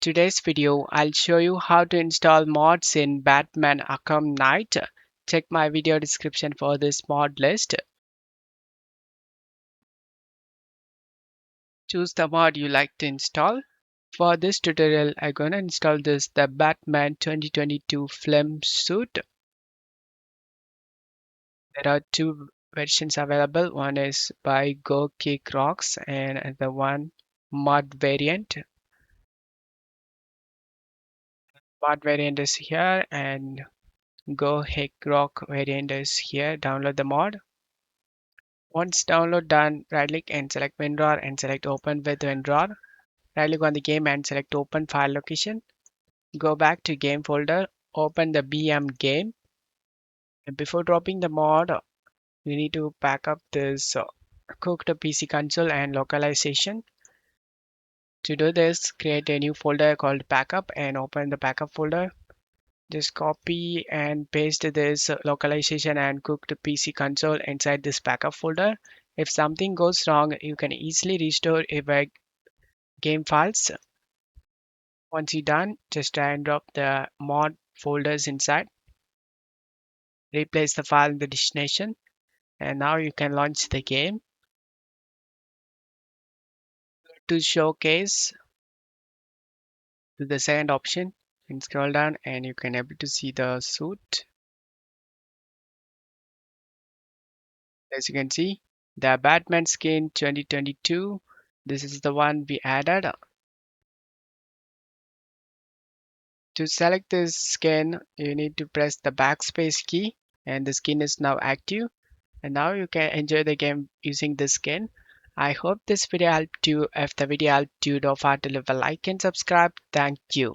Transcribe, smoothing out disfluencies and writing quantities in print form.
Today's video, I'll show you how to install mods in Batman Arkham Knight. Check my video description for this mod list. Choose the mod you like to install. For this tutorial, I'm gonna install the Batman 2022 Film Suit. There are two versions available. One is by Go Kick Rocks and the one mod variant. Mod variant is here and Go Kick Rock variant is here. Download the mod. Once download done, right click and select WinRAR and select Open with WinRAR. Right click on the game and select Open File Location. Go back to Game folder, open the BM game. And before dropping the mod, you need to pack up this cooked PC console and localization. To do this, create a new folder called Backup and open the Backup folder. Just copy and paste this localization and cooked PC console inside this backup folder. If something goes wrong, you can easily restore your game files. Once you're done, just drag and drop the mod folders inside. Replace the file in the destination. And now you can launch the game. To showcase to the second option and scroll down and you can able to see the suit. As you can see, the Batman skin 2022. This is the one we added. To select this skin, you need to press the backspace key and the skin is now active. And now you can enjoy the game using this skin. I hope this video helped you. If the video helped you, don't forget to leave a like and subscribe. Thank you.